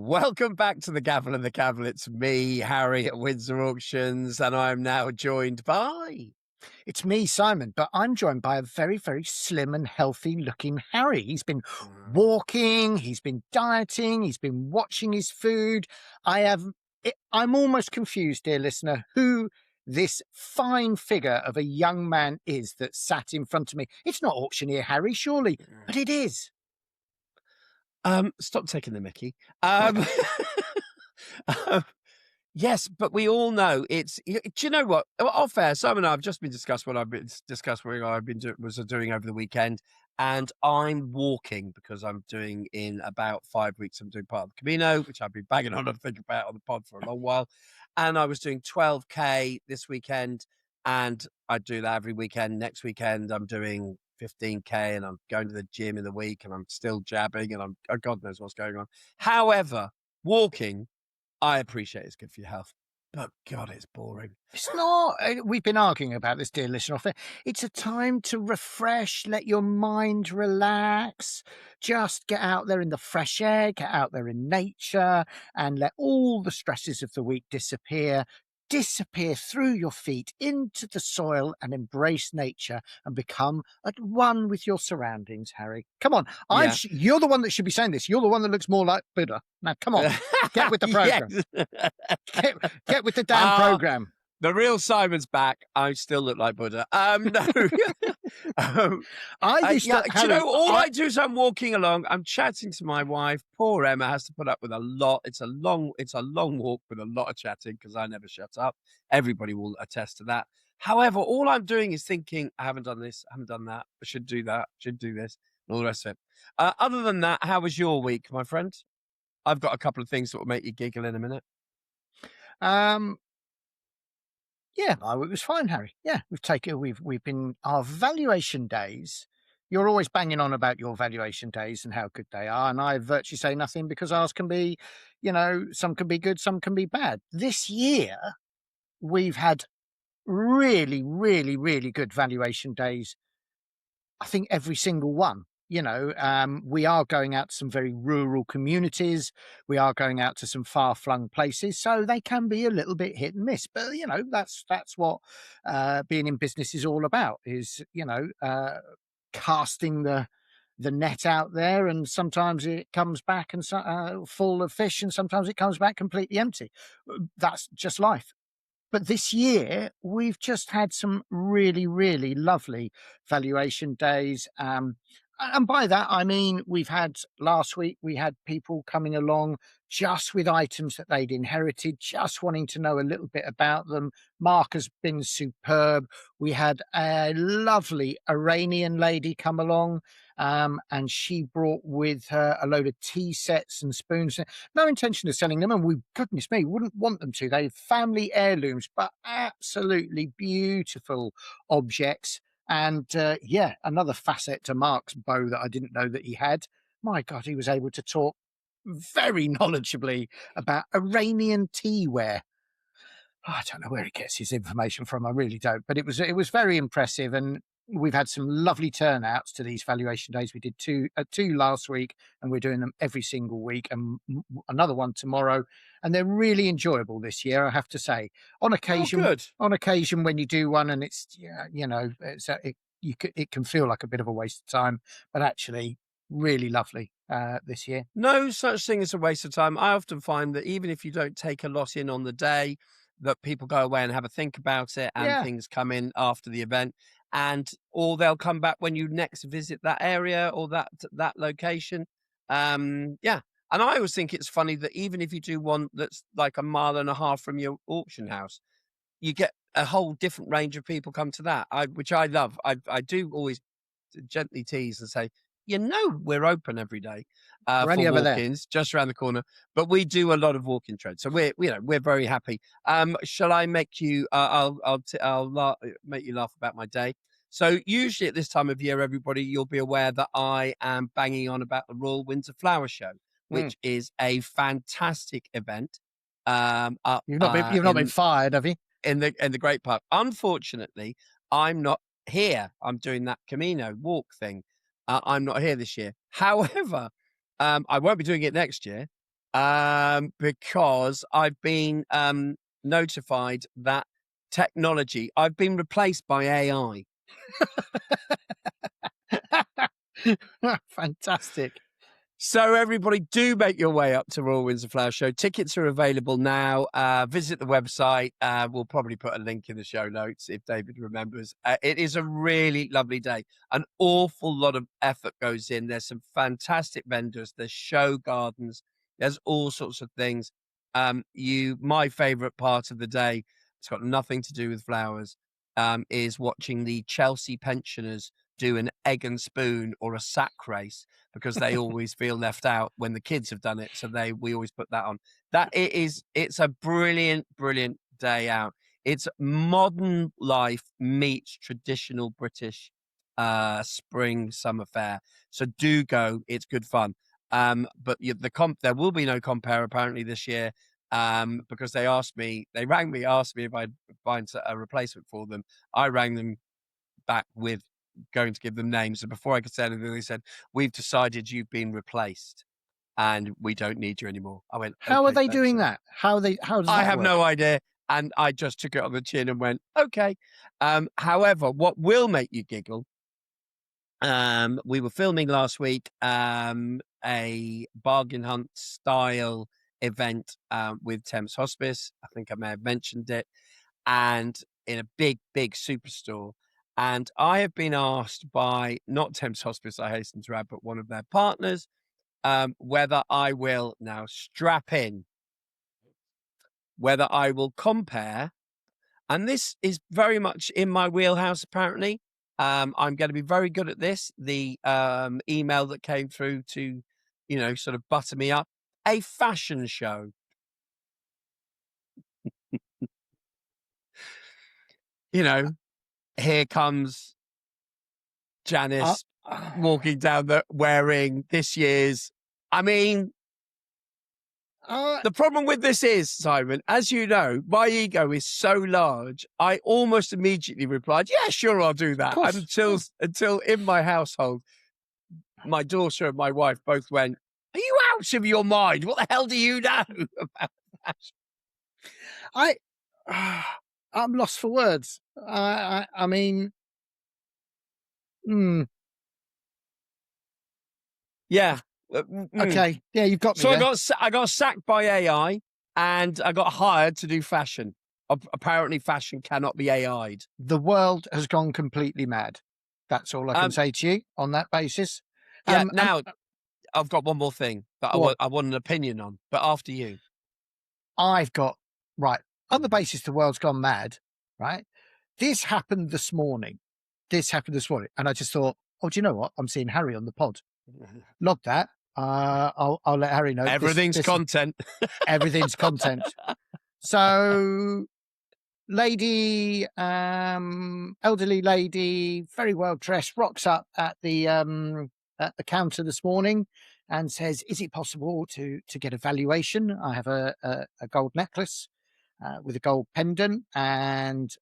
Welcome back to the Gavel and the Gabble. It's me, Harry at Windsor Auctions, and I'm now joined by. It's me, Simon, but I'm joined by a very, very slim and healthy looking Harry. He's been walking, he's been dieting, he's been watching his food. I'm almost confused, dear listener, who this fine figure of a young man is that sat in front of me. It's not Auctioneer Harry, surely, but it is. Stop taking the Mickey. Um, um, yes, but we all know it's. Do you know what? Off air, Simon and I have just been discussing what I've been doing over the weekend, and I'm walking because I'm doing in about 5 weeks. I'm doing part of the Camino, which I've been banging on and thinking about on the pod for a long while, and I was doing 12K this weekend, and I do that every weekend. Next weekend, I'm doing 15K, and I'm going to the gym in the week, and I'm still jabbing, and God knows what's going on. However, walking, I appreciate it's good for your health, but God, it's boring. It's not. We've been arguing about this, dear listener. Off there. It's a time to refresh, let your mind relax. Just get out there in the fresh air, get out there in nature, and let all the stresses of the week disappear. Disappear through your feet into the soil and embrace nature and become at one with your surroundings, Harry. Come on. Yeah. You're the one that should be saying this. You're the one that looks more like Buddha. Now, come on. Get with the program. Yes. Get with the damn program. The real Simon's back. I still look like Buddha. No. I do is I'm walking along. I'm chatting to my wife. Poor Emma has to put up with a lot. It's a long walk with a lot of chatting because I never shut up. Everybody will attest to that. However, all I'm doing is thinking, I haven't done this, I haven't done that. I should do that, should do this, and all the rest of it. Other than that, how was your week, my friend? I've got a couple of things that will make you giggle in a minute. Yeah, it was fine, Harry. Yeah, we've been our valuation days. You're always banging on about your valuation days and how good they are, and I virtually say nothing because ours can be, some can be good, some can be bad. This year, we've had really, really, really good valuation days. I think every single one. We are going out to some very rural communities. We are going out to some far-flung places, so they can be a little bit hit and miss. But that's what being in business is all about. Is casting the net out there, and sometimes it comes back and full of fish, and sometimes it comes back completely empty. That's just life. But this year, we've just had some really, really lovely valuation days. And by that, I mean, last week, we had people coming along just with items that they'd inherited, just wanting to know a little bit about them. Mark has been superb. We had a lovely Iranian lady come along, and she brought with her a load of tea sets and spoons. No intention of selling them, and goodness me, wouldn't want them to. They're family heirlooms, but absolutely beautiful objects. And another facet to Mark's bow that I didn't know that he had. My God, he was able to talk very knowledgeably about Iranian teaware. I don't know where he gets his information from. I really don't. But it was very impressive, and we've had some lovely turnouts to these valuation days. We did two last week, and we're doing them every single week, and another one tomorrow. And they're really enjoyable this year, I have to say. On occasion, when you do one, and it's it can feel like a bit of a waste of time, but actually really lovely this year. No such thing as a waste of time. I often find that even if you don't take a lot in on the day, that people go away and have a think about it, and things come in after the event, or they'll come back when you next visit that area or that location. And I always think it's funny that even if you do one that's like a mile and a half from your auction house, you get a whole different range of people come to that, which I love. I do always gently tease and say, we're open every day for walk-ins just around the corner, but we do a lot of walk-in trades, so we're very happy. Shall I make you? I'll make you laugh about my day. So usually at this time of year, everybody, you'll be aware that I am banging on about the Royal Windsor Flower Show, which is a fantastic event. You've not been fired, have you? In the Great Park. Unfortunately, I'm not here. I'm doing that Camino walk thing. I'm not here this year. However, I won't be doing it next year. Because I've been notified that technology, I've been replaced by AI. Fantastic. So everybody, do make your way up to Royal Windsor Flower Show. Tickets are available now. Visit the website. We'll probably put a link in the show notes if David remembers. It is a really lovely day. An awful lot of effort goes in. There's some fantastic vendors. There's show gardens. There's all sorts of things. My favorite part of the day, it's got nothing to do with flowers, is watching the Chelsea pensioners do an egg and spoon or a sack race, because they always feel left out when the kids have done it. So we always put that on. It's a brilliant, brilliant day out. It's modern life meets traditional British spring summer fair. So do go. It's good fun. But there will be no compare apparently this year. Because they rang me, asked me if I'd find a replacement for them. I rang them back with going to give them names, and before I could say anything, they said, "We've decided you've been replaced and we don't need you anymore." I went, How are "Okay, they thanks, doing sir." that? How does I that have work? no idea, and I just took it on the chin and went, "Okay." However, what will make you giggle, we were filming last week a bargain hunt style event with Thames Hospice. I think I may have mentioned it, and in a big, big superstore. And I have been asked by, not Thames Hospice, I hasten to add, but one of their partners, whether I will now strap in, whether I will compare. And this is very much in my wheelhouse, apparently. I'm going to be very good at this. The email that came through to, sort of butter me up, a fashion show. Here comes Uh, Janice walking down wearing this year's. I mean, the problem with this is, Simon, as you know, my ego is so large. I almost immediately replied, "Yeah, sure, I'll do that." Until in my household, my daughter and my wife both went, "Are you out of your mind? What the hell do you know about that?" I'm lost for words. I mean, Yeah. Okay. Yeah, you've got me So there. I got sacked by AI, and I got hired to do fashion. Apparently, fashion cannot be AI'd. The world has gone completely mad. That's all I can say to you on that basis. Yeah. Now, I've got one more thing that What? I want an opinion on, but after you. I've got, right, on the basis the world's gone mad, right? This happened this morning. And I just thought, oh, do you know what? I'm seeing Harry on the pod. Log that. I'll let Harry know. Everything's content. Everything's content. So, elderly lady, very well dressed, rocks up at the counter this morning and says, "Is it possible to get a valuation? I have a gold necklace with a gold pendant." And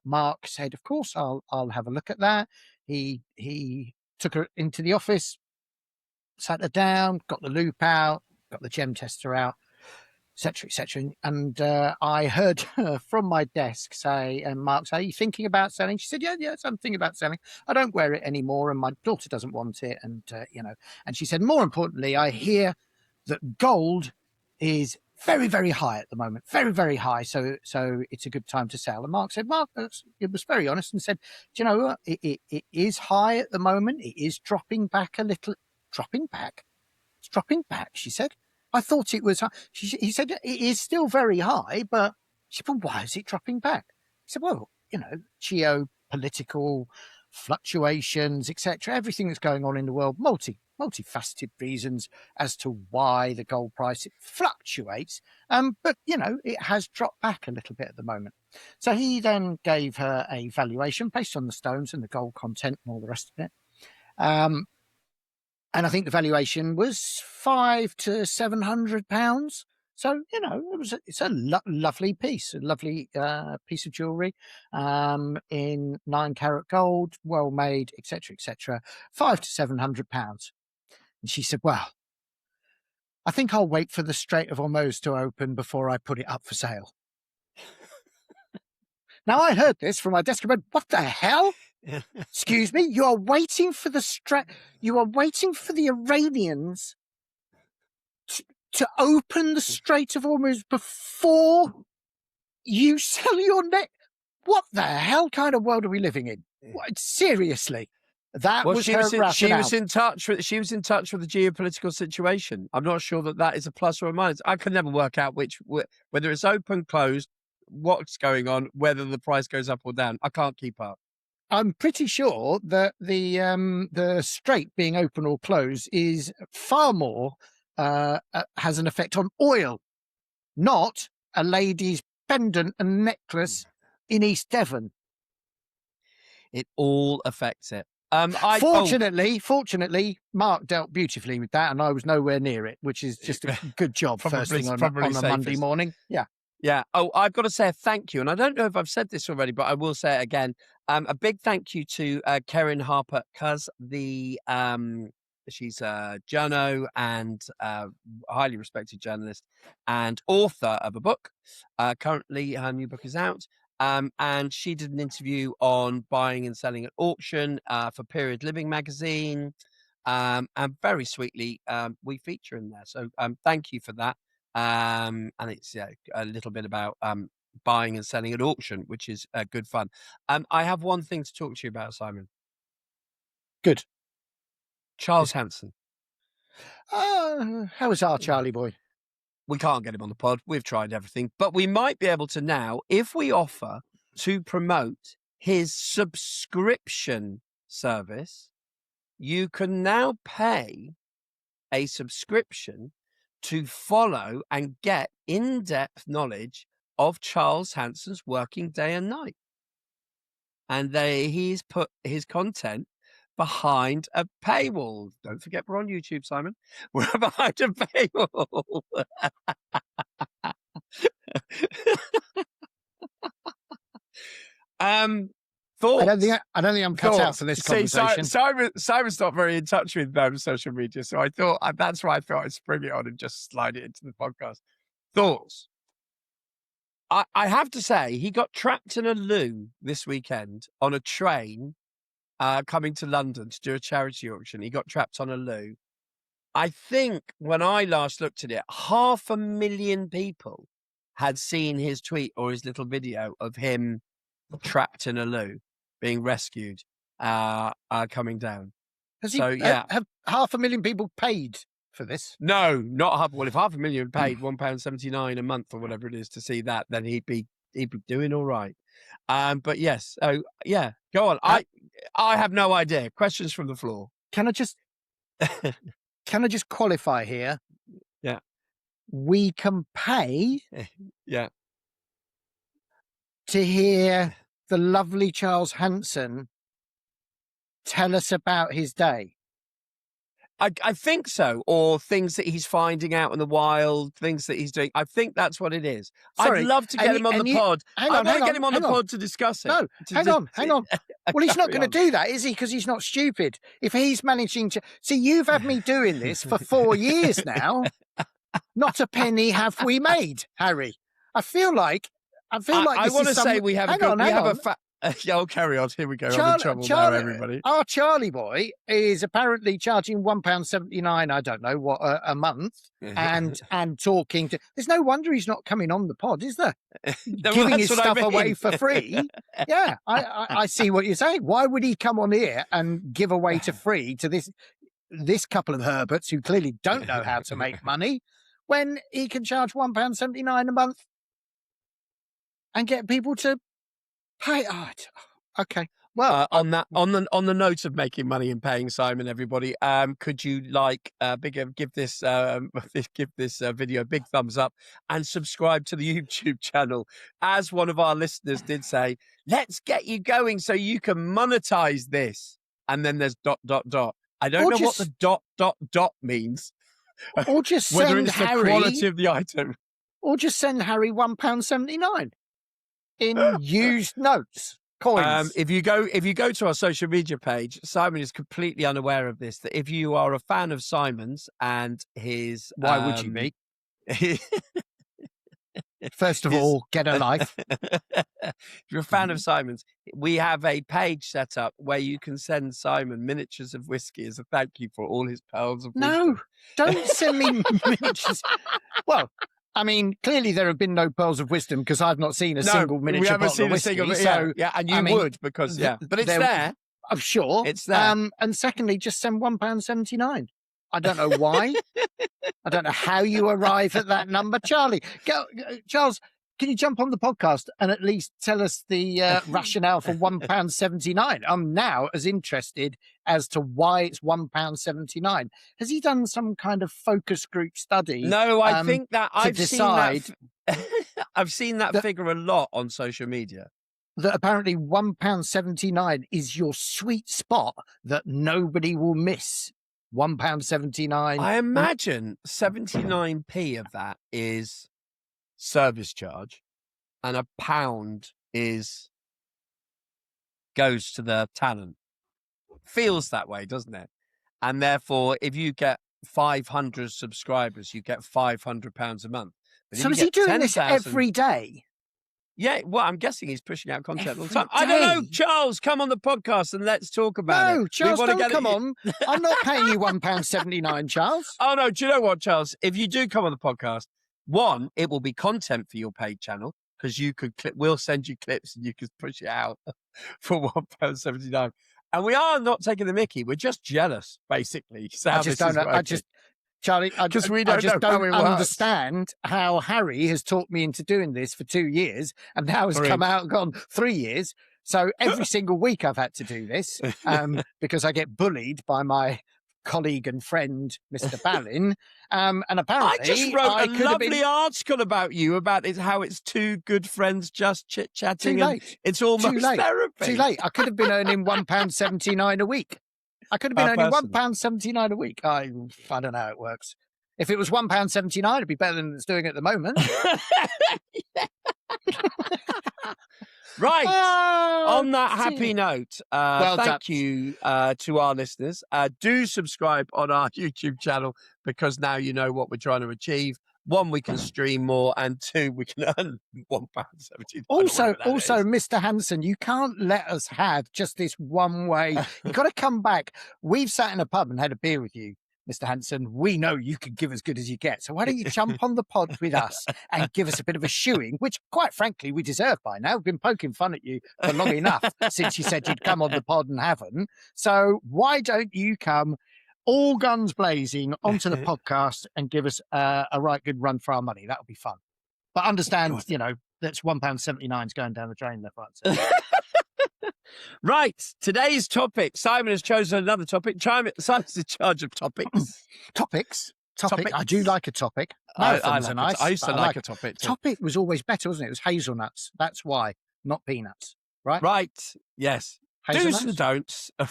Mark said, "Of course, I'll have a look at that." He took her into the office, sat her down, got the loop out, got the gem tester out, etc., etc. And I heard from my desk say, and Mark say, "Are you thinking about selling?" She said, yes, I'm thinking about selling. I don't wear it anymore, and my daughter doesn't want it. And, and she said, more importantly, I hear that gold is very, very high at the moment, very, very high. So it's a good time to sell. And Mark said, it was very honest and said, "Do you know what? It is high at the moment. It is dropping back a little." Dropping back? It's dropping back, she said. I thought it was high. He said, it is still very high, but she said, well, why is it dropping back? He said, well, geopolitical fluctuations, etc., everything that's going on in the world, multifaceted reasons as to why the gold price fluctuates. But, it has dropped back a little bit at the moment. So he then gave her a valuation based on the stones and the gold content and all the rest of it. And I think the valuation was £500 to £700. So, it's a lovely piece, a lovely piece of jewellery in 9-carat gold, well made, etc., etc. £500 to £700. And she said, well, I think I'll wait for the Strait of Hormuz to open before I put it up for sale. Now, I heard this from my desk and went, what the hell? Excuse me, you are waiting for the Iranians to open the Strait of Hormuz before you sell your net. What the hell kind of world are we living in? What, seriously, that was her rationale. She was in touch with the geopolitical situation. I'm not sure that is a plus or a minus. I can never work out whether it's open, closed, what's going on, whether the price goes up or down. I can't keep up. I'm pretty sure that the strait being open or closed is far more has an effect on oil, not a lady's pendant and necklace in East Devon. It all affects it. Fortunately, Mark dealt beautifully with that, and I was nowhere near it, which is just a good job first thing on a Monday morning. Yeah. Yeah. Oh, I've got to say a thank you. And I don't know if I've said this already, but I will say it again. A big thank you to Karen Harper, because she's a journo and highly respected journalist and author of a book. Currently, her new book is out. And she did an interview on buying and selling at auction for Period Living magazine. And very sweetly, we feature in there. So thank you for that. And it's a little bit about buying and selling at auction, which is good fun. I have one thing to talk to you about, Simon. Good. Charles Hanson. How is our Charlie boy? We can't get him on the pod. We've tried everything, but we might be able to now, if we offer to promote his subscription service. You can now pay a subscription to follow and get in-depth knowledge of Charles Hanson's working day and night. And he's put his content behind a paywall. Don't forget we're on YouTube, Simon. We're behind a paywall. Thoughts? I don't think I'm cut out for this conversation. Simon's not very in touch with social media, so I thought that's why I thought I'd spring it on and just slide it into the podcast. Thoughts? I have to say, he got trapped in a loo this weekend on a train coming to London to do a charity auction. He got trapped on a loo. I think when I last looked at it, 500,000 people had seen his tweet or his little video of him trapped in a loo, being rescued, coming down. Have 500,000 people paid for this? No, not half. Well, if 500,000 paid £1.79 a month or whatever it is to see that, then he'd be doing all right. But yes, yeah, go on. I have no idea. Questions from the floor. Can I just qualify here? Yeah, we can pay. Yeah. To hear the lovely Charles Hanson tell us about his day. I think so, or things that he's finding out in the wild, things that he's doing. I think that's what it is. Sorry, I'd love to get him on the pod. I want to get him on the pod to discuss it. No, hang on. Well, he's not going to do that, is he? Because he's not stupid. If he's managing to... See, you've had me doing this for 4 years now. Not a penny have we made, Harry. I feel like I want to say we have I'll carry on. Here we go. I'm in trouble now, everybody. Our Charlie boy is apparently charging £1.79, I don't know what, a month, and talking to. There's no wonder he's not coming on the pod, is there? Giving his stuff away for free. Yeah, I see what you're saying. Why would he come on here and give away to free to this couple of Herberts who clearly don't know how to make money when he can charge £1.79 a month and get people to pay? Okay. Well, on the note of making money and paying, Simon, everybody, could you give this video a big thumbs up and subscribe to the YouTube channel? As one of our listeners did say, let's get you going so you can monetize this. And then there's ... I don't know what the ... means. Or just whether send it's Harry, the quality of the item. Or just send Harry £1.79 in used notes. Coins. If you go to our social media page, Simon is completely unaware of this. That if you are a fan of Simon's and his, Why would you be? First of his- all, get a life. if you're a fan of Simon's, we have a page set up where you can send Simon miniatures of whiskey as a thank you for all his pearls of No, wisdom. don't send me miniatures. Well, I mean, clearly there have been no pearls of wisdom because I've not seen a single miniature we haven't bottle seen of a whiskey. single. So, yeah, and you I mean, would because but it's there- there. I'm sure. It's there. And secondly, just send £1.79. I don't know why. I don't know how you arrive at that number. Charles, can you jump on the podcast and at least tell us the rationale for £1.79? I'm now as interested as to why it's £1.79. Has he done some kind of focus group study? No, I think that I've decide seen that. I've seen that figure a lot on social media. That apparently £1.79 is your sweet spot that nobody will miss. £1.79. I imagine 79p of that is service charge, and £1 goes to the talent. Feels that way, doesn't it? And therefore, if you get 500 subscribers, you get £500 a month. But So is he doing this every day? Yeah, well, I'm guessing he's pushing out content all the Every time. I don't know, day? Charles, come on the podcast and let's talk about it. No, Charles, don't come it. on. I'm not paying you £1.79, Charles. Oh, no, do you know what, Charles? If you do come on the podcast, one, it will be content for your paid channel because you could we'll send you clips and you can push it out for £1.79. And we are not taking the mickey. We're just jealous, basically. I just don't know. Charlie, I just don't understand how Harry has talked me into doing this for 2 years and now has come out and gone 3 years. So every single week I've had to do this because I get bullied by my colleague and friend, Mr. Ballin. And apparently I just wrote a lovely article about you, about how it's two good friends just chit-chatting. Too late. It's almost therapy. Too late. I could have been earning £1.79 a week. I could have been earning £1.79 a week. I don't know how it works. If it was £1.79, it'd be better than it's doing at the moment. Right. On that happy note, thank you to our listeners. Do subscribe on our YouTube channel because now you know what we're trying to achieve. One, we can stream more, and two, we can earn £1.79. Also, Mr. Henderson, you can't let us have just this one way. You've got to come back. We've sat in a pub and had a beer with you, Mr. Henderson. We know you can give as good as you get. So why don't you jump on the pod with us and give us a bit of a shoeing, which, quite frankly, we deserve by now. We've been poking fun at you for long enough since you said you'd come on the pod and haven't. So why don't you come all guns blazing onto the podcast and give us a right good run for our money? That would be fun. But understand, that's £1.79 is going down the drain left, right. Right. Today's topic. Simon has chosen another topic. Simon's in charge of topics. Topics. I do like a topic. I used to like a topic. Topic was always better, wasn't it? It was hazelnuts. That's why, not peanuts. Right? Right. Yes. Hazelnuts? Do's and don'ts. I'm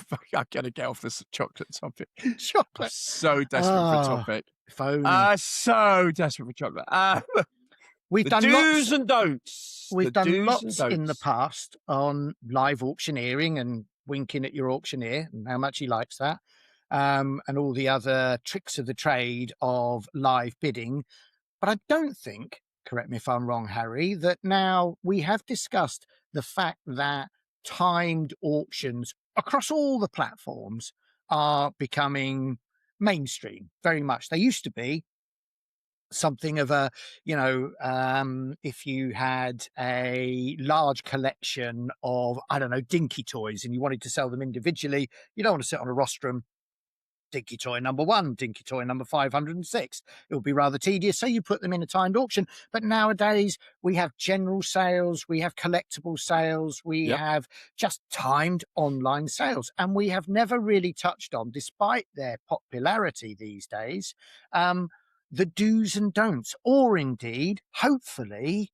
going to get off this chocolate topic. Chocolate. I'm so desperate for topic. If only. So desperate for chocolate. We've done do's and don'ts. We've done lots in the past on live auctioneering and winking at your auctioneer and how much he likes that, and all the other tricks of the trade of live bidding. But I don't think, correct me if I'm wrong, Harry, that now we have discussed the fact that timed auctions across all the platforms are becoming mainstream very much. They used to be something of a, if you had a large collection of, I don't know, dinky toys and you wanted to sell them individually, you don't want to sit on a rostrum. Dinky toy number 1, dinky toy number 506. It would be rather tedious, so you put them in a timed auction. But nowadays, we have general sales, we have collectible sales, we have just timed online sales. And we have never really touched on, despite their popularity these days, the do's and don'ts, or indeed, hopefully,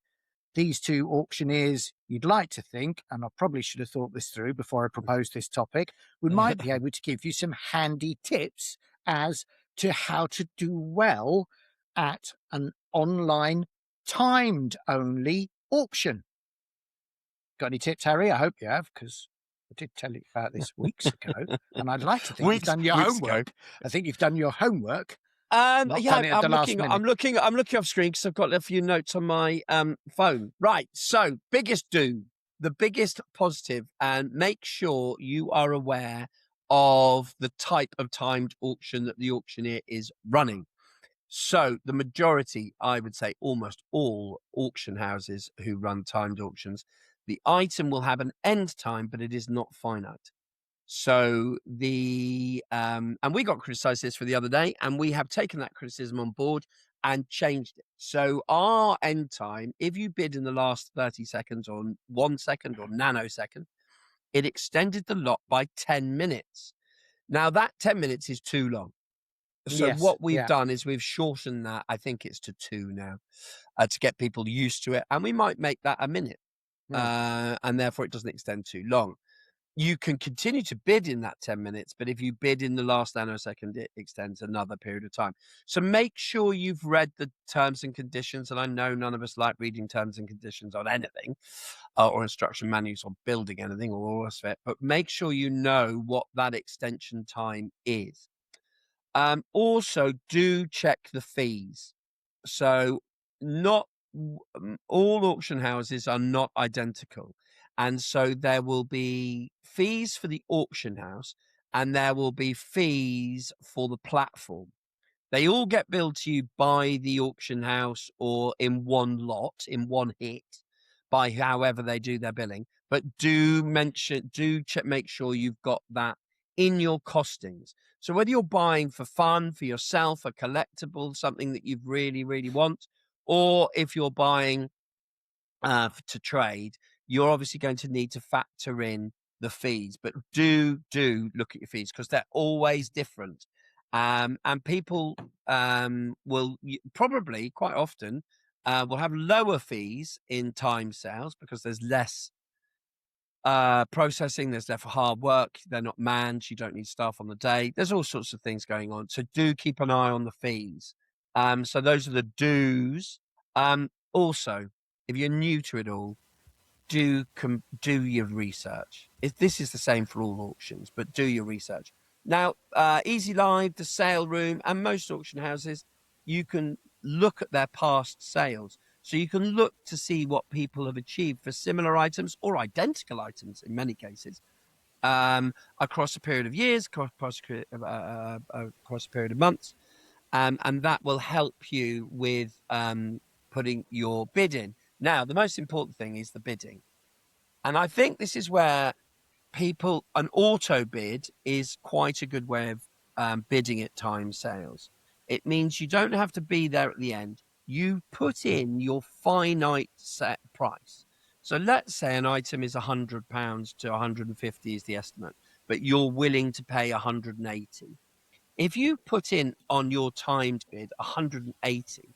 these two auctioneers, you'd like to think, and I probably should have thought this through before I proposed this topic, we might be able to give you some handy tips as to how to do well at an online timed only auction. Got any tips, Harry? I hope you have, because I did tell you about this weeks ago, and I'd like to think you've done your weeks homework. ago. I think you've done your homework. Not Yeah, done it at the last minute. I'm looking off screen because I've got a few notes on my phone. Right. So, the biggest positive, and make sure you are aware of the type of timed auction that the auctioneer is running. So, the majority, I would say almost all auction houses who run timed auctions, the item will have an end time, but it is not finite. So and we got criticized this for the other day, and we have taken that criticism on board and changed it. So our end time, if you bid in the last 30 seconds or 1 second or nanosecond, it extended the lot by 10 minutes. Now that 10 minutes is too long. So Yes. what we've Yeah. done is we've shortened that. I think it's to 2 now, to get people used to it, and we might make that a minute, and therefore it doesn't extend too long. You can continue to bid in that 10 minutes, but if you bid in the last nanosecond, it extends another period of time. So make sure you've read the terms and conditions. And I know none of us like reading terms and conditions on anything, or instruction manuals on building anything or all of it, but make sure you know what that extension time is. Also, do check the fees. So not all auction houses are not identical. And so there will be fees for the auction house and there will be fees for the platform. They all get billed to you by the auction house or in one lot, in one hit, by however they do their billing. But make sure you've got that in your costings. So whether you're buying for fun, for yourself, a collectible, something that you really, really want, or if you're buying to trade, you're obviously going to need to factor in the fees. But do look at your fees because they're always different. And people will probably quite often will have lower fees in time sales because there's less processing, there's less hard work, they're not manned, you don't need staff on the day. There's all sorts of things going on. So do keep an eye on the fees. So those are the do's. Also, if you're new to it all, do your research. This is the same for all auctions, but do your research. Now, Easy Live, the sale room, and most auction houses, you can look at their past sales. So you can look to see what people have achieved for similar items or identical items in many cases across a period of years, across a period of months. And that will help you with putting your bid in. Now, the most important thing is the bidding. And I think this is where an auto bid is quite a good way of bidding at time sales. It means you don't have to be there at the end. You put in your finite set price. So let's say an item is £100 to 150 is the estimate, but you're willing to pay 180. If you put in on your timed bid 180,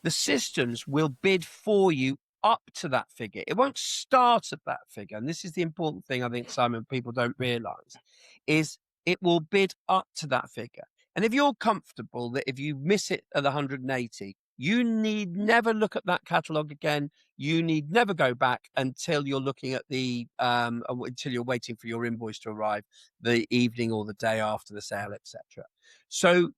the systems will bid for you up to that figure. It won't start at that figure. And this is the important thing I think, Simon, people don't realize, is it will bid up to that figure. And if you're comfortable that if you miss it at 180, you need never look at that catalogue again. You need never go back until you're looking at until you're waiting for your invoice to arrive the evening or the day after the sale, etc. So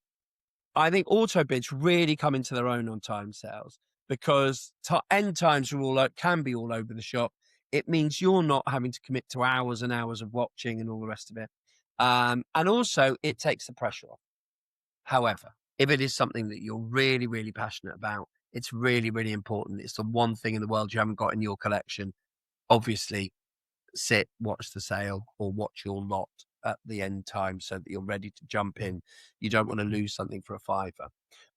I think auto bids really come into their own on time sales because end times can be all over the shop. It means you're not having to commit to hours and hours of watching and all the rest of it. And also it takes the pressure off. However, if it is something that you're really, really passionate about, it's really, really important. It's the one thing in the world you haven't got in your collection. Obviously, sit, watch the sale or watch your lot at the end time so that you're ready to jump in. You don't want to lose something for a fiver.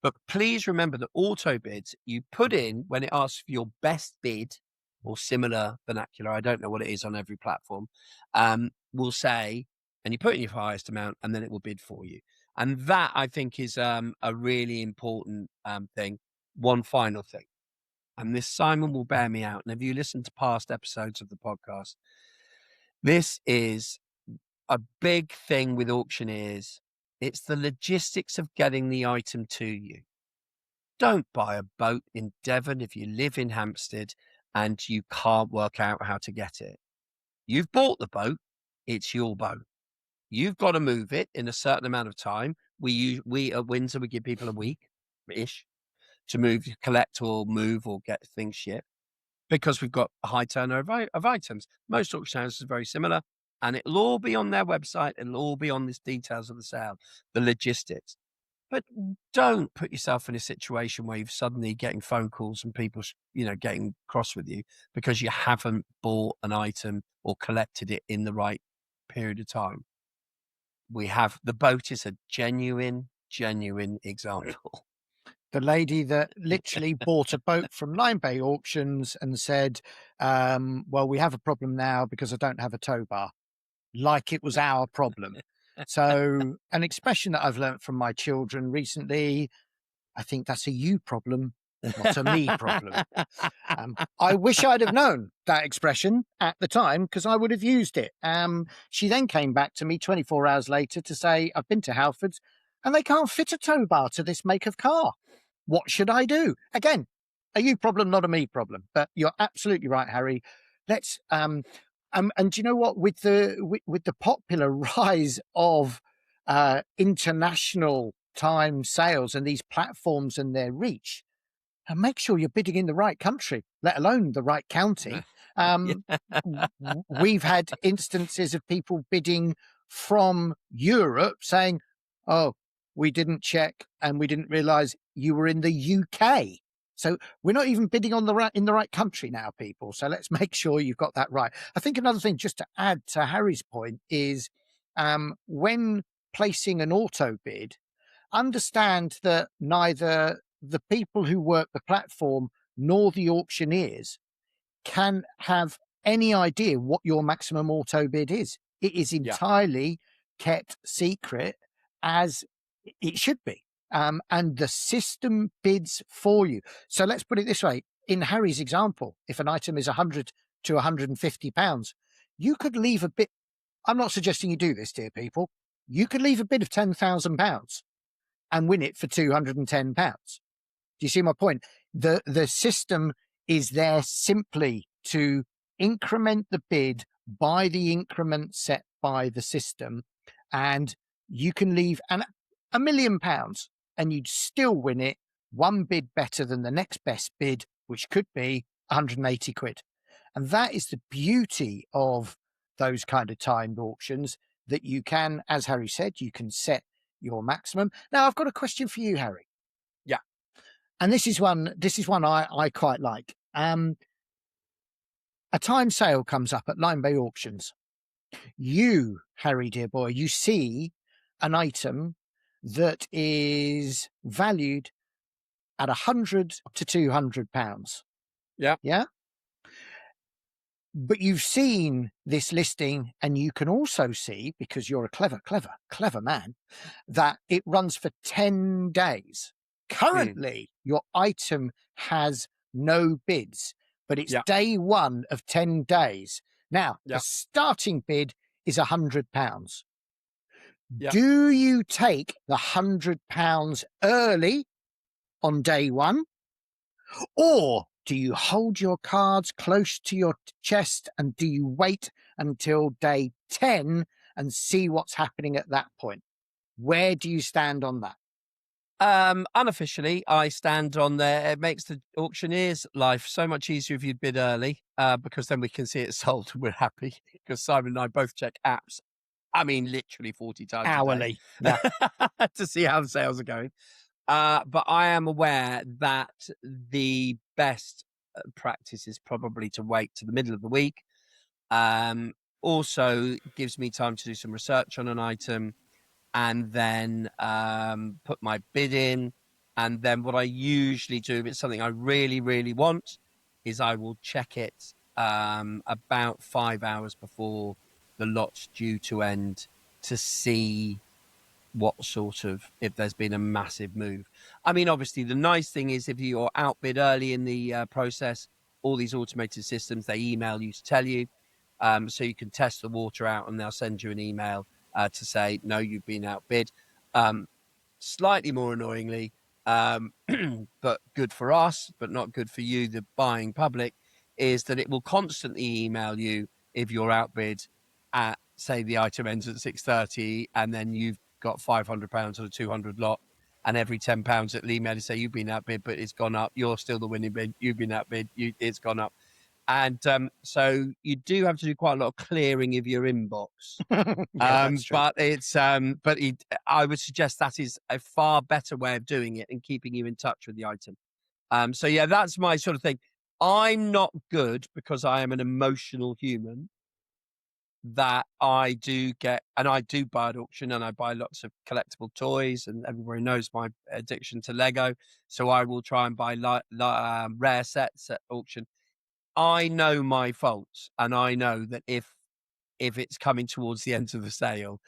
But please remember that auto bids you put in when it asks for your best bid or similar vernacular, I don't know what it is on every platform, will say, and you put in your highest amount and then it will bid for you. And that I think is a really important thing. One final thing, and this Simon will bear me out. And if you listen to past episodes of the podcast, this is a big thing with auctioneers. It's the logistics of getting the item to you. Don't buy a boat in Devon if you live in Hampstead and you can't work out how to get it. You've bought the boat, it's your boat. You've got to move it in a certain amount of time. We at Windsor, we give people a week-ish to move, collect or move or get things shipped, because we've got a high turnover of items. Most auction houses are very similar, and it'll all be on their website. It'll all be on the details of the sale, the logistics. But don't put yourself in a situation where you're suddenly getting phone calls and people, getting cross with you because you haven't bought an item or collected it in the right period of time. The boat is a genuine example. The lady that literally bought a boat from Line Bay Auctions and said, well, we have a problem now because I don't have a tow bar, like it was our problem. So an expression that I've learnt from my children recently, I think that's a you problem, not a me problem. I wish I'd have known that expression at the time, because I would have used it. She then came back to me 24 hours later to say, I've been to Halfords and they can't fit a tow bar to this make of car. What should I do? Again, a you problem, not a me problem. But you're absolutely right, Harry. Let's and do you know what? With the popular rise of international time sales and these platforms and their reach, and make sure you're bidding in the right country, let alone the right county. We've had instances of people bidding from Europe saying, oh, we didn't check and we didn't realize you were in the UK. So we're not even bidding in the right country now, people. So let's make sure you've got that right. I think another thing, just to add to Harry's point, is when placing an auto bid, understand that neither the people who work the platform nor the auctioneers can have any idea what your maximum auto bid is. It is entirely kept secret, as it should be. And the system bids for you. So let's put it this way. In Harry's example, if an item is 100 to 150 pounds, you could leave a bid. I'm not suggesting you do this, dear people. You could leave a bid of 10,000 pounds and win it for 210 pounds. Do you see my point? The system is there simply to increment the bid by the increment set by the system, and you can leave £1 million and you'd still win it one bid better than the next best bid, which could be 180 quid. And that is the beauty of those kind of timed auctions, that you can, as Harry said, you can set your maximum. Now, I've got a question for you, Harry. Yeah. And this is one I quite like. A time sale comes up at Line Bay Auctions. You, Harry, dear boy, you see an item that is valued at 100 to 200 pounds. Yeah. Yeah. But you've seen this listing, and you can also see, because you're a clever man, that it runs for 10 days. Currently, your item has no bids, but it's day one of 10 days. Now, the starting bid is £100. Do you take the £100 early on day one, or do you hold your cards close to your chest and do you wait until day 10 and see what's happening at that point? Where do you stand on that? Unofficially, I stand on there. It makes the auctioneer's life so much easier if you bid early, because then we can see it sold and we're happy, because Simon and I both check apps. I mean, literally 40 times hourly, to see how the sales are going. But I am aware that the best practice is probably to wait to the middle of the week. Also gives me time to do some research on an item, and then put my bid in. And then what I usually do, if it's something I really, really want, is I will check it about 5 hours before the lot's due to end, to see if there's been a massive move. I mean, obviously, the nice thing is if you're outbid early in the process, all these automated systems, they email you to tell you. So you can test the water out, and they'll send you an email to say, no, you've been outbid. Slightly more annoyingly, but good for us, but not good for you, the buying public, is that it will constantly email you if you're outbid at, say, the item ends at 6:30, and then you've got £500 or a 200 lot, and every £10 it'll email to say you've been outbid, but it's gone up. You're still the winning bid. You've been outbid. It's gone up. And so you do have to do quite a lot of clearing of your inbox. Yeah, that's true. But I would suggest that is a far better way of doing it and keeping you in touch with the item. So yeah, that's my sort of thing. I'm not good because I am an emotional human, that I do get, and I do buy at auction, and I buy lots of collectible toys, and everybody knows my addiction to Lego. So I will try and buy rare sets at auction. I know my faults, and I know that if it's coming towards the end of the sale,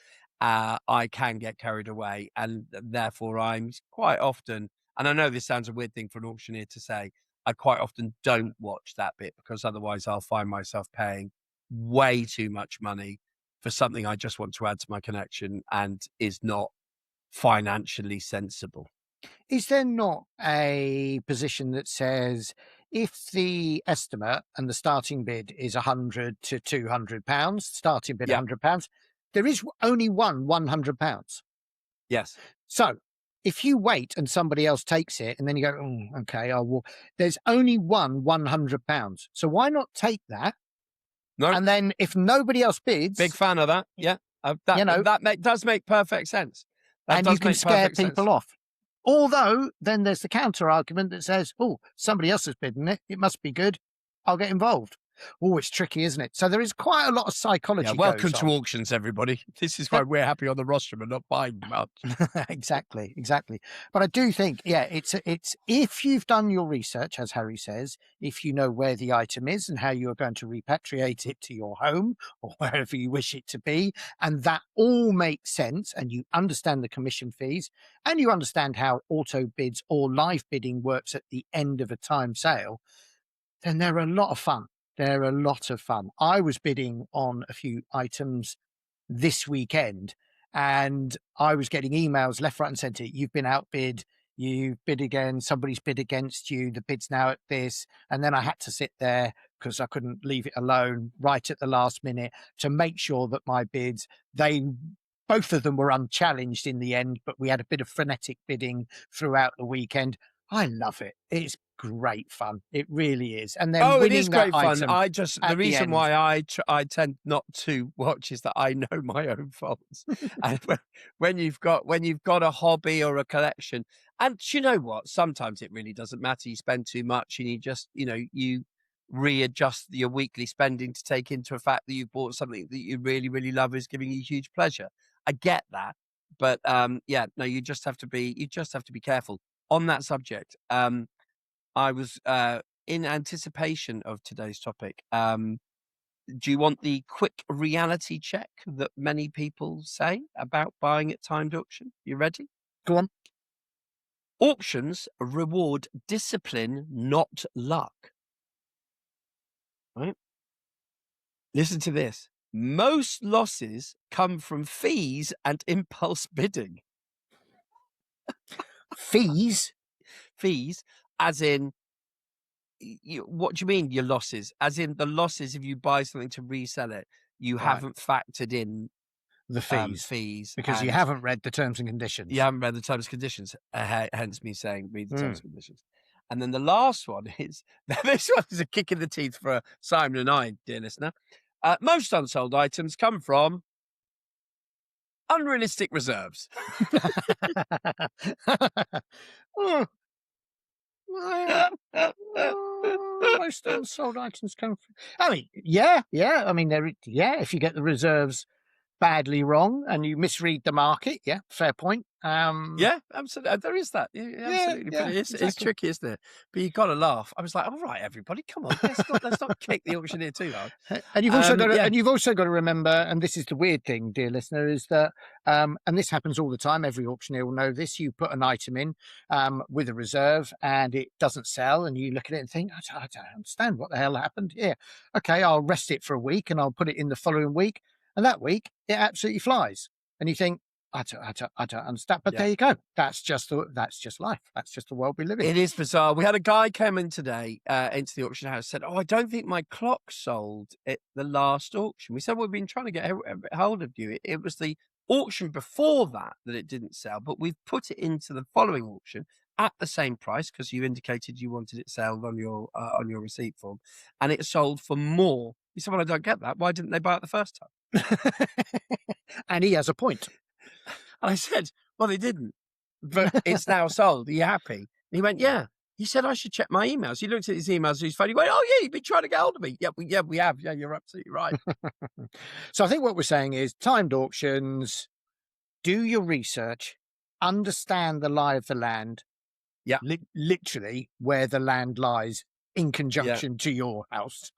I can get carried away, and therefore I'm quite often, and I know this sounds a weird thing for an auctioneer to say, I quite often don't watch that bit, because otherwise I'll find myself paying way too much money for something I just want to add to my collection and is not financially sensible. Is there not a position that says if the estimate and the starting bid is £100 to £200, starting bid Yeah. £100, there is only one £100? Yes. So if you wait and somebody else takes it and then you go, "Oh, okay, I will," there's only one £100. So why not take that? No. And then if nobody else bids, Big fan of that. Yeah. Does make perfect sense. That and does you can make scare perfect people sense. off. Although then there's the counter argument that says, "Oh, somebody else has bidden it. It must be good. I'll get involved." Oh, it's tricky, isn't it? So there is quite a lot of psychology. Yeah, welcome goes to on. auctions, everybody. This is why we're happy on the rostrum and not buying much. Exactly. But I do think, yeah, it's if you've done your research, as Harry says, if you know where the item is and how you are going to repatriate it to your home or wherever you wish it to be, and that all makes sense, and you understand the commission fees, and you understand how auto bids or live bidding works at the end of a time sale, then they're a lot of fun. They're a lot of fun. I was bidding on a few items this weekend, and I was getting emails left, right, and centre. You've been outbid. You've bid again. Somebody's bid against you. The bid's now at this. And then I had to sit there because I couldn't leave it alone right at the last minute to make sure that my bids, both of them were unchallenged in the end, but we had a bit of frenetic bidding throughout the weekend. I love it. It's great fun. It really is. And then It is winning that great fun. item The reason why I tend not to watch is that I know my own faults. And when you've got a hobby or a collection, and you know what, sometimes it really doesn't matter. You spend too much, and you just you readjust your weekly spending to take into a fact that you bought something that you really, really love is giving you huge pleasure. I get that, but yeah, no, you just have to be careful on that subject. I was in anticipation of today's topic. Do you want the quick reality check that many people say about buying at timed auction? You ready? Go on. Auctions reward discipline, not luck. Right? Listen to this. Most losses come from fees and impulse bidding. Fees? Fees, as in, what do you mean your losses? As in the losses if you buy something to resell it, you Right. haven't factored in The fees. fees Because you and haven't read the terms and conditions. you haven't read the terms and conditions. Hence me saying read the terms Mm. and conditions. And then the last one is this one is a kick in the teeth for Simon and I, dear listener. Most unsold items come from unrealistic reserves. Oh, most unsold items come from. I mean, yeah. I mean, if you get the reserves badly wrong and you misread the market, yeah, fair point. Yeah, absolutely. There is that. Yeah, absolutely. But it's exactly. tricky, isn't it? But you got to laugh. I was like, all right, everybody, come on, let's not kick the auctioneer too hard. And you've also got to, yeah. and you've also got to remember, and this is the weird thing, dear listener, is that, and this happens all the time. Every auctioneer will know this. You put an item in with a reserve, and it doesn't sell, and you look at it and think, I don't understand what the hell happened here. Okay, I'll rest it for a week, and I'll put it in the following week, and that week it absolutely flies, and you think, I don't understand. But there you go. That's just life. That's just the world we live in. It is bizarre. We had a guy come in today into the auction house, said, "Oh, I don't think my clock sold at the last auction." We said, "We've been trying to get hold of you. It was the auction before that it didn't sell, but we've put it into the following auction at the same price because you indicated you wanted it sold on your receipt form, and it sold for more." He said, "Well, I don't get that. Why didn't they buy it the first time?" And he has a point. And I said, "Well, they didn't, but it's now sold. Are you happy?" And he went, "Yeah." He said, "I should check my emails." He looked at his emails, his phone. He went, "Oh, yeah, you've been trying to get hold of me." Yeah, we have. Yeah, you're absolutely right. So I think what we're saying is timed auctions, do your research, understand the lie of the land. Yeah. Literally where the land lies in conjunction to your house.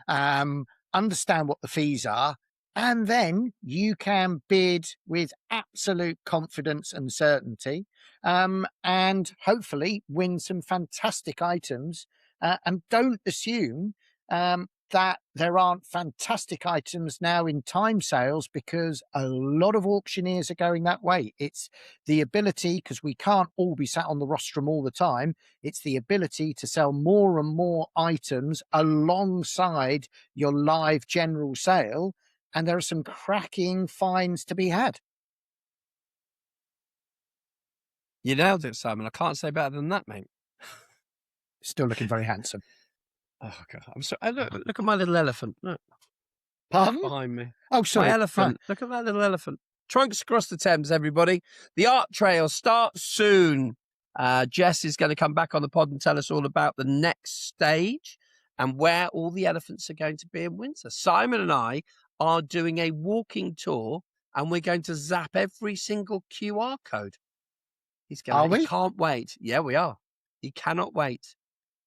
Understand what the fees are. And then you can bid with absolute confidence and certainty, and hopefully win some fantastic items. And don't assume that there aren't fantastic items now in time sales, because a lot of auctioneers are going that way. It's the ability, because we can't all be sat on the rostrum all the time, it's the ability to sell more and more items alongside your live general sale. And there are some cracking finds to be had. You nailed it, Simon. I can't say better than that, mate. Still looking very handsome. Oh, God. I'm sorry. Look at my little elephant. Look. Pardon? Behind me. Oh, sorry. My elephant. Look at that little elephant. Trunks across the Thames, everybody. The art trail starts soon. Jess is going to come back on the pod and tell us all about the next stage and where all the elephants are going to be in Windsor. Simon and I are doing a walking tour, and we're going to zap every single QR code. He can't wait. Yeah, we are. He cannot wait.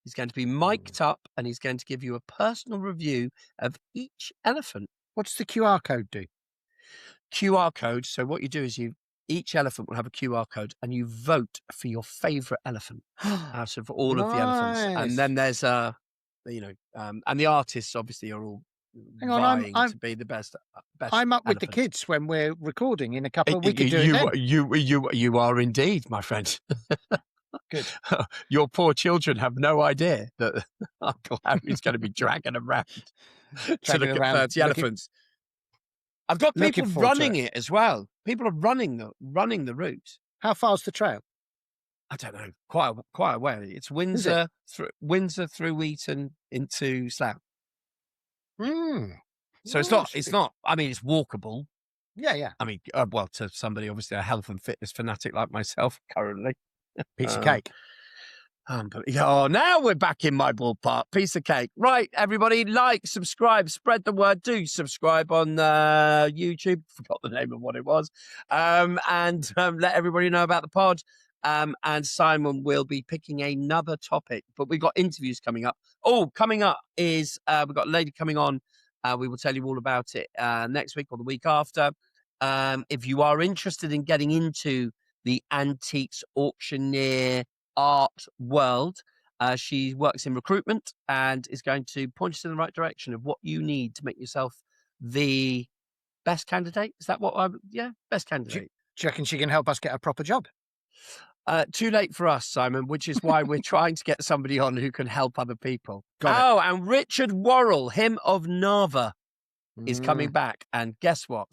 He's going to be mic'd up, and he's going to give you a personal review of each elephant. What's the QR code do? QR code. So what you do is each elephant will have a QR code, and you vote for your favourite elephant out of all of the elephants. And then there's and the artists obviously are all vying to be the best. I'm up with the kids when we're recording in a couple of weeks. You are indeed, my friend. Good. Your poor children have no idea that Uncle Harry's going to be dragging around to look at 30 elephants. I've got people running it as well. People are running the route. How far's the trail? I don't know. Quite a way. It's Windsor through Eaton into Slough. So it's not. I mean, it's walkable. Yeah. I mean, well, to somebody obviously a health and fitness fanatic like myself currently, piece of cake. Now we're back in my ballpark. Piece of cake. Right, everybody, like, subscribe, spread the word. Do subscribe on YouTube. Forgot the name of what it was. And let everybody know about the pod. And Simon will be picking another topic. But we've got interviews coming up. Oh, coming up is we've got a lady coming on. We will tell you all about it next week or the week after. If you are interested in getting into the antiques auctioneer art world, she works in recruitment and is going to point us in the right direction of what you need to make yourself the best candidate. Is that best candidate? Do you reckon she can help us get a proper job? Too late for us, Simon, which is why we're trying to get somebody on who can help other people. And Richard Worrell, him of Narva, is coming back. And guess what,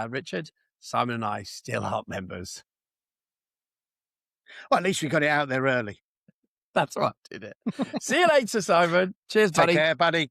Richard? Simon and I still aren't members. Well, at least we got it out there early. That's right, did it? See you later, Simon. Cheers, buddy. Take care, buddy.